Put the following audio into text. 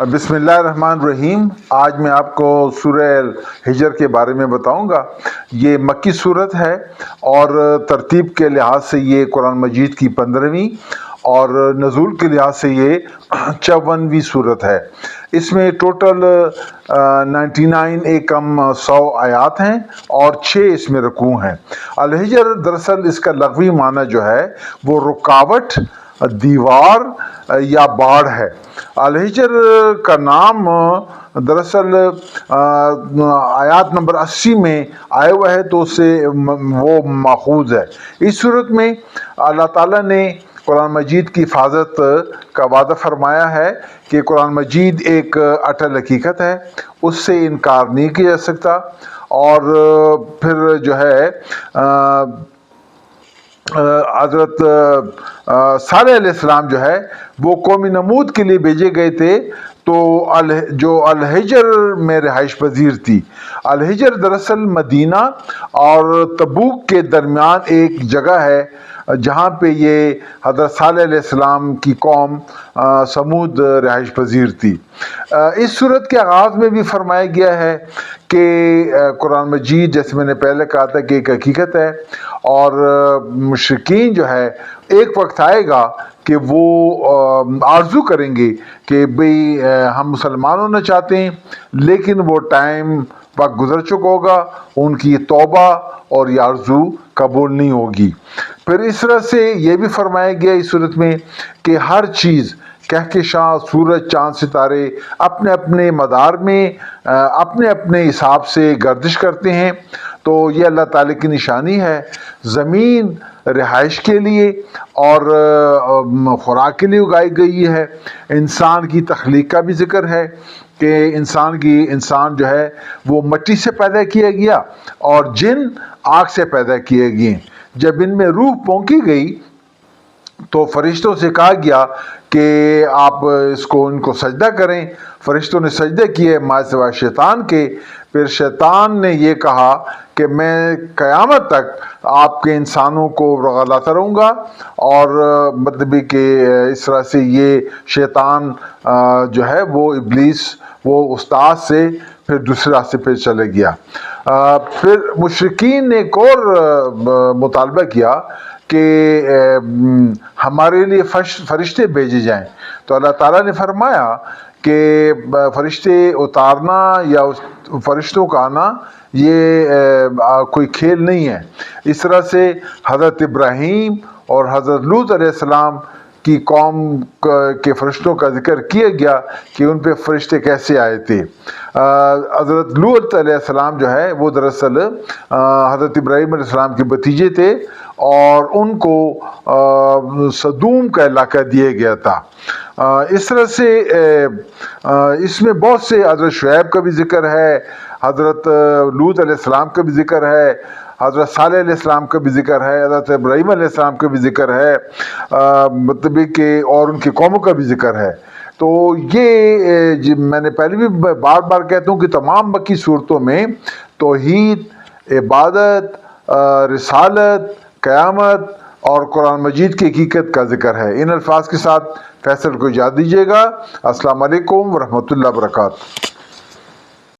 بسم اللہ الرحمن الرحیم۔ آج میں آپ کو سورہ الحجر کے بارے میں بتاؤں گا۔ یہ مکی صورت ہے اور ترتیب کے لحاظ سے یہ قرآن مجید کی 15ویں اور نزول کے لحاظ سے یہ 54ویں صورت ہے۔ اس میں ٹوٹل 99 ایکم 100 آیات ہیں اور 6 اس میں رکوع ہیں۔ الحجر دراصل اس کا لغوی معنی جو ہے وہ رکاوٹ، دیوار یا باڑ ہے۔ الحجر کا نام دراصل آیات نمبر 80 میں آیا ہوا ہے، تو اس سے وہ ماخوذ ہے۔ اس صورت میں اللہ تعالیٰ نے قرآن مجید کی حفاظت کا وعدہ فرمایا ہے کہ قرآن مجید ایک اٹل حقیقت ہے، اس سے انکار نہیں کیا جا سکتا۔ اور پھر جو ہے حضرت صالح علیہ السلام جو ہے وہ قوم نمود کے لیے بھیجے گئے تھے، تو جو الحجر میں رہائش پذیر تھی۔ الحجر دراصل مدینہ اور تبوک کے درمیان ایک جگہ ہے جہاں پہ یہ حضرت صالح علیہ السلام کی قوم سمود رہائش پذیر تھی۔ اس صورت کے آغاز میں بھی فرمایا گیا ہے کہ قرآن مجید، جیسے میں نے پہلے کہا تھا، کہ ایک حقیقت ہے، اور مشرکین جو ہے ایک وقت آئے گا کہ وہ آرزو کریں گے کہ بھئی ہم مسلمان ہونا چاہتے ہیں، لیکن وہ ٹائم وقت گزر چکا ہوگا، ان کی توبہ اور یہ آرزو قبول نہیں ہوگی۔ پھر اس طرح سے یہ بھی فرمایا گیا اس صورت میں کہ ہر چیز، کہکشاں، سورج، چاند، ستارے اپنے اپنے مدار میں اپنے اپنے حساب سے گردش کرتے ہیں، تو یہ اللہ تعالیٰ کی نشانی ہے۔ زمین رہائش کے لیے اور خوراک کے لیے اگائی گئی ہے۔ انسان کی تخلیق کا بھی ذکر ہے کہ انسان جو ہے وہ مٹی سے پیدا کیا گیا اور جن آگ سے پیدا کیے گئے۔ جب ان میں روح پونکی گئی تو فرشتوں سے کہا گیا کہ آپ ان کو سجدہ کریں۔ فرشتوں نے سجدہ کیے ما سوائے شیطان کے۔ پھر شیطان نے یہ کہا کہ میں قیامت تک آپ کے انسانوں کو رغلاتا رہوں گا، اور مطلب کہ اس طرح سے یہ شیطان جو ہے وہ ابلیس، وہ استاد سے پھر دوسرے راستے پہ چلے گیا۔ پھر مشرکین نے ایک اور مطالبہ کیا کہ ہمارے لیے فرشتے بھیجے جائیں، تو اللہ تعالیٰ نے فرمایا کہ فرشتے اتارنا یا فرشتوں کا آنا یہ کوئی کھیل نہیں ہے۔ اس طرح سے حضرت ابراہیم اور حضرت لوط علیہ السلام کی قوم کے فرشتوں کا ذکر کیا گیا کہ ان پہ فرشتے کیسے آئے تھے۔ حضرت لوط علیہ السلام جو ہے وہ دراصل حضرت ابراہیم علیہ السلام کے بھتیجے تھے، اور ان کو سدوم کا علاقہ دیا گیا تھا۔ اس طرح سے اس میں بہت سے، حضرت شعیب کا بھی ذکر ہے، حضرت لوط علیہ السلام کا بھی ذکر ہے، حضرت صالح علیہ السلام کا بھی ذکر ہے، حضرت ابراہیم علیہ السلام کا بھی ذکر ہے، مطلب کہ اور ان کی قوموں کا بھی ذکر ہے۔ تو یہ میں نے پہلے بھی بار بار کہتا ہوں کہ تمام مکی صورتوں میں توحید، عبادت، رسالت، قیامت اور قرآن مجید کی حقیقت کا ذکر ہے۔ ان الفاظ کے ساتھ فیصل کو اجازت دیجیے گا۔ السلام علیکم ورحمۃ اللہ وبرکاتہ۔